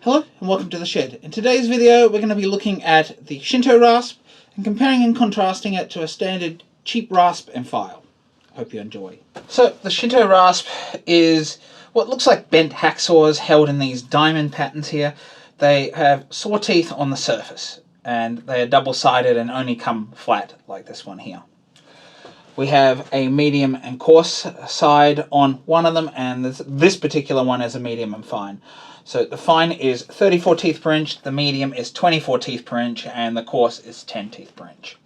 Hello and welcome to the shed. In today's video we're going to be looking at the Shinto Rasp and comparing and contrasting it to a standard cheap rasp and file. Hope you enjoy. So the Shinto Rasp is what looks like bent hacksaws held in these diamond patterns here. They have saw teeth on the surface and they are double-sided and only come flat like this one here. We have a medium and coarse side on one of them, and this particular one is a medium and fine. So the fine is 34 teeth per inch, the medium is 24 teeth per inch, and the coarse is 10 teeth per inch.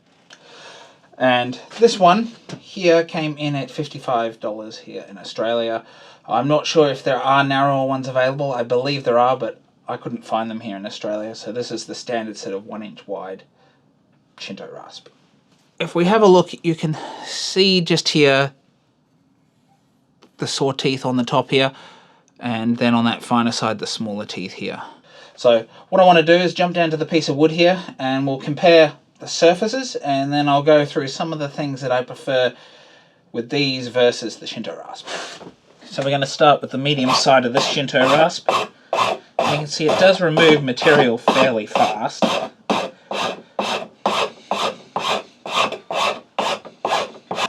And this one here came in at $55 here in Australia. I'm not sure if there are narrower ones available. I believe there are, but I couldn't find them here in Australia. So this is the standard set of 1 inch wide Shinto Rasp. If we have a look, you can see just here the saw teeth on the top here, and then on that finer side the smaller teeth here. So what I want to do is jump down to the piece of wood here and we'll compare the surfaces, and then I'll go through some of the things that I prefer with these versus the Shinto Rasp. So we're going to start with the medium side of this Shinto Rasp. You can see it does remove material fairly fast.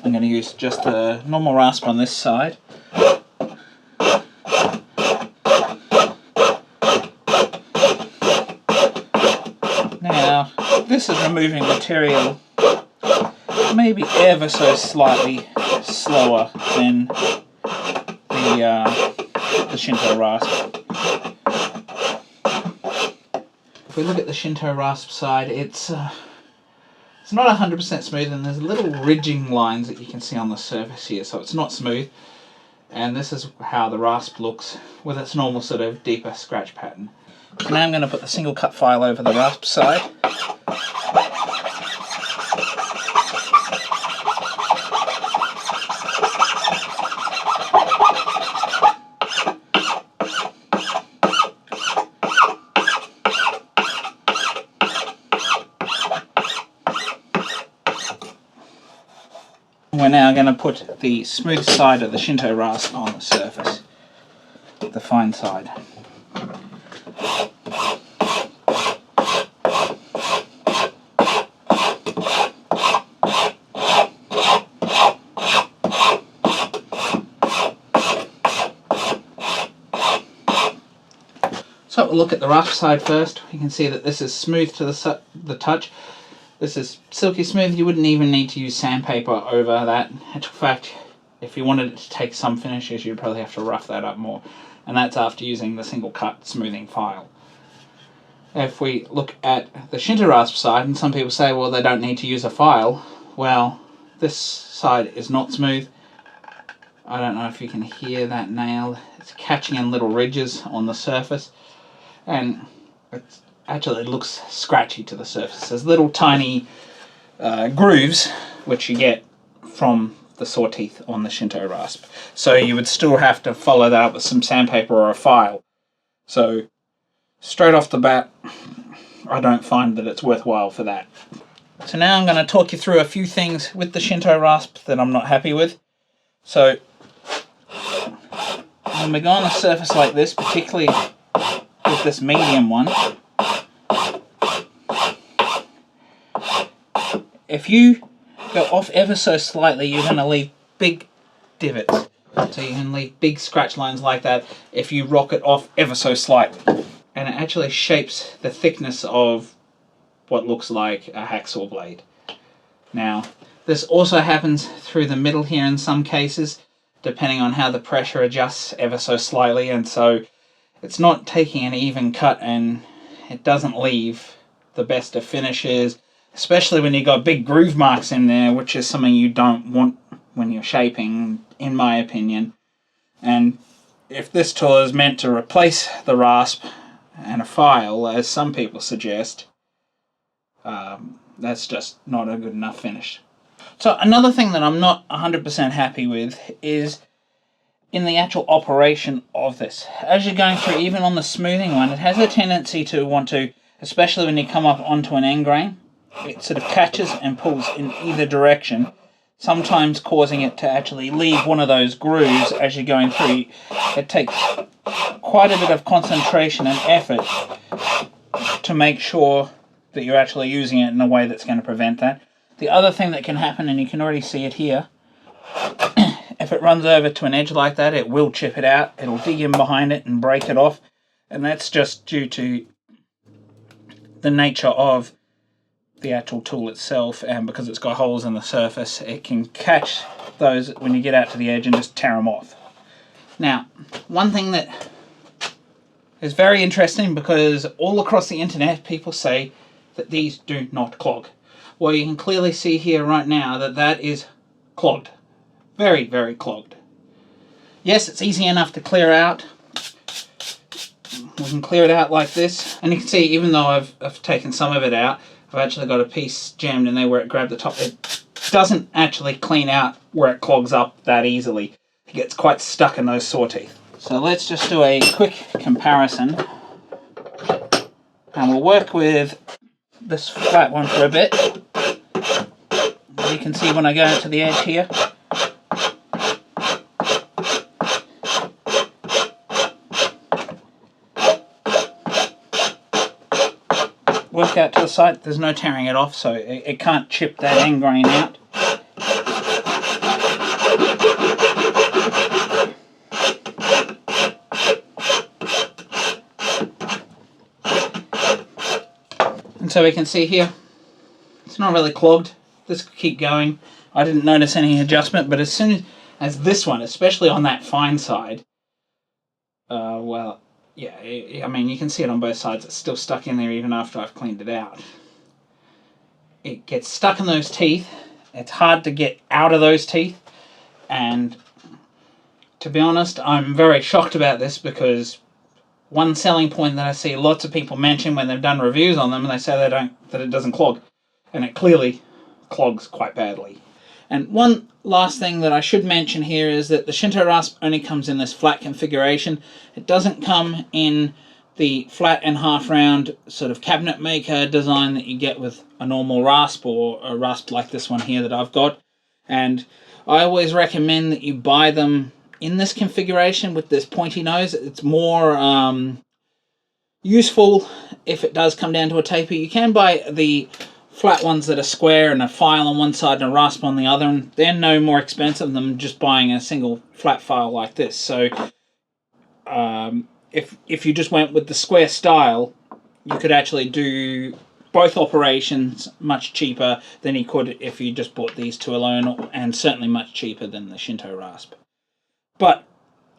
I'm going to use just a normal rasp on this side. Now, this is removing material maybe ever so slightly slower than the Shinto Rasp. If we look at the Shinto Rasp side, it's not 100% smooth, and there's little ridging lines that you can see on the surface here, so it's not smooth. And this is how the rasp looks with its normal sort of deeper scratch pattern. So now I'm going to put the single cut file over the rasp side. We're now going to put the smooth side of the Shinto Rasp on the surface, the fine side. So we'll look at the rasp side first. You can see that this is smooth to the touch. This is silky smooth. You wouldn't even need to use sandpaper over that. In fact, if you wanted it to take some finishes, you'd probably have to rough that up more. And that's after using the single cut smoothing file. If we look at the Shinto Rasp side, and some people say, well, they don't need to use a file. Well, this side is not smooth. I don't know if you can hear that nail. It's catching in little ridges on the surface. And it's actually looks scratchy to the surface. There's little tiny grooves which you get from the saw teeth on the Shinto Rasp. So you would still have to follow that up with some sandpaper or a file. So straight off the bat, I don't find that it's worthwhile for that. So now I'm going to talk you through a few things with the Shinto Rasp that I'm not happy with. So when we go on a surface like this, particularly with this medium one, if you go off ever so slightly, you're going to leave big divots. So you can leave big scratch lines like that if you rock it off ever so slightly. And it actually shapes the thickness of what looks like a hacksaw blade. Now, this also happens through the middle here in some cases, depending on how the pressure adjusts ever so slightly. And so it's not taking an even cut, and it doesn't leave the best of finishes, especially when you've got big groove marks in there, which is something you don't want when you're shaping, in my opinion. And if this tool is meant to replace the rasp and a file, as some people suggest, that's just not a good enough finish. So another thing that I'm not 100% happy with is in the actual operation of this. As you're going through, even on the smoothing one, it has a tendency to want to, especially when you come up onto an end grain, it sort of catches and pulls in either direction. sometimes causing it to actually leave one of those grooves as you're going through. It takes quite a bit of concentration and effort to make sure that you're actually using it in a way that's going to prevent that. The other thing that can happen, and you can already see it here, if it runs over to an edge like that, it will chip it out. It'll dig in behind it and break it off. And that's just due to the nature of the actual tool itself, and because it's got holes in the surface, it can catch those when you get out to the edge and just tear them off. Now, one thing that is very interesting, because all across the internet people say that these do not clog. Well, you can clearly see here right now that that is clogged. Very, very clogged. Yes, it's easy enough to clear out. We can clear it out like this, and you can see, even though I've taken some of it out, I've actually got a piece jammed in there where it grabbed the top. It doesn't actually clean out where it clogs up that easily. It gets quite stuck in those saw teeth. So let's just do a quick comparison, and we'll work with this flat one for a bit. You can see when I go to the edge here, work out to the side, there's no tearing it off, so it can't chip that end grain out. And so we can see here, it's not really clogged. This could keep going. I didn't notice any adjustment, but as soon as this one, especially on that fine side, well, yeah, I mean, you can see it on both sides. It's still stuck in there even after I've cleaned it out. It gets stuck in those teeth. It's hard to get out of those teeth. And to be honest, I'm very shocked about this, because one selling point that I see lots of people mention when they've done reviews on them, and they say that it doesn't clog. And it clearly clogs quite badly. And one last thing that I should mention here is that the Shinto Rasp only comes in this flat configuration. It doesn't come in the flat and half round sort of cabinet maker design that you get with a normal rasp, or a rasp like this one here that I've got. And I always recommend that you buy them in this configuration with this pointy nose. It's more useful if it does come down to a taper. You can buy the flat ones that are square and a file on one side and a rasp on the other, and they're no more expensive than just buying a single flat file like this. So if you just went with the square style, you could actually do both operations much cheaper than you could if you just bought these two alone, and certainly much cheaper than the Shinto Rasp. But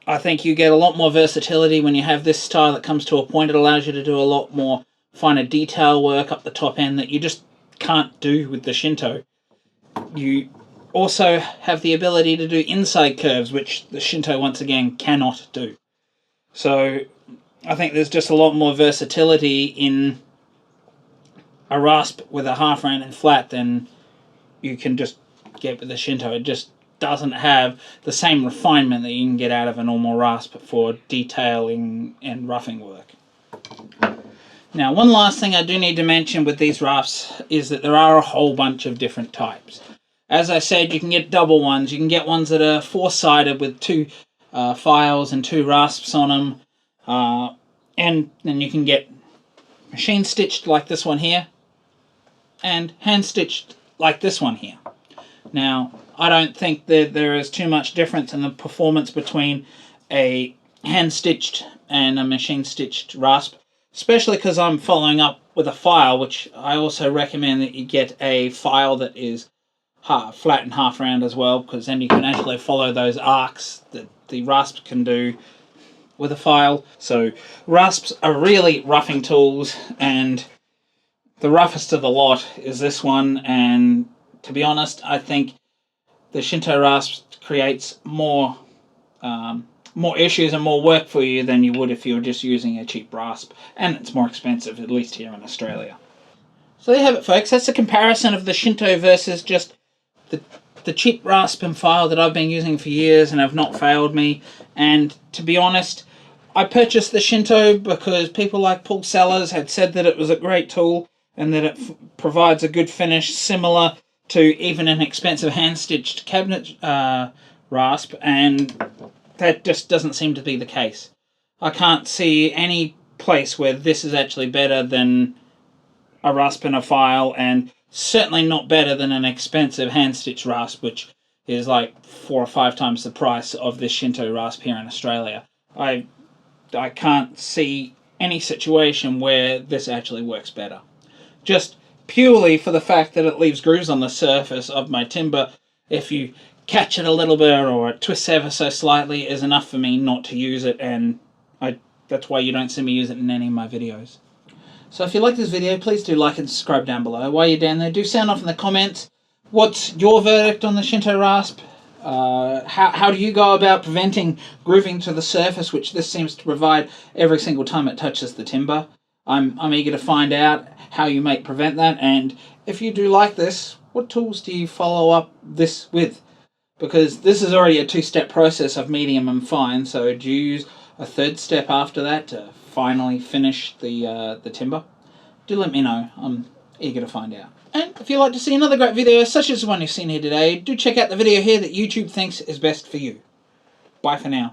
I think you get a lot more versatility when you have this style that comes to a point. It allows you to do a lot more finer detail work up the top end that you just can't do with the Shinto. You also have the ability to do inside curves, which the Shinto once again cannot do. So I think there's just a lot more versatility in a rasp with a half round and flat than you can just get with the Shinto. It just doesn't have the same refinement that you can get out of a normal rasp for detailing and roughing work. Now, one last thing I do need to mention with these rasps is that there are a whole bunch of different types. As I said, you can get double ones. You can get ones that are four-sided with two files and two rasps on them. And then you can get machine-stitched like this one here, and hand-stitched like this one here. Now, I don't think that there is too much difference in the performance between a hand-stitched and a machine-stitched rasp, especially because I'm following up with a file, which I also recommend that you get a file that is flat and half round as well, because then you can actually follow those arcs that the rasp can do with a file. So rasps are really roughing tools, and the roughest of the lot is this one. And to be honest, I think the Shinto Rasp creates more issues and more work for you than you would if you were just using a cheap rasp, and it's more expensive, at least here in Australia. So there you have it, folks. That's a comparison of the Shinto versus just the cheap rasp and file that I've been using for years and have not failed me. And to be honest, I purchased the Shinto because people like Paul Sellers had said that it was a great tool and that it provides a good finish similar to even an expensive hand-stitched cabinet rasp, and that just doesn't seem to be the case. I can't see any place where this is actually better than a rasp and a file, and certainly not better than an expensive hand-stitched rasp, which is like 4 or 5 times the price of this Shinto rasp here in Australia. I can't see any situation where this actually works better. Just purely for the fact that it leaves grooves on the surface of my timber. If you catch it a little bit or it twists ever so slightly is enough for me not to use it, and that's why you don't see me use it in any of my videos. So if you like this video, please do like and subscribe down below. While you're down there, do sound off in the comments. What's your verdict on the Shinto rasp? How do you go about preventing grooving to the surface, which this seems to provide every single time it touches the timber? I'm eager to find out how you might prevent that, and if you do like this, what tools do you follow up this with? Because this is already a 2-step process of medium and fine, so do you use a 3rd step after that to finally finish the timber? Do let me know. I'm eager to find out. And if you'd like to see another great video such as the one you've seen here today, do check out the video here that YouTube thinks is best for you. Bye for now.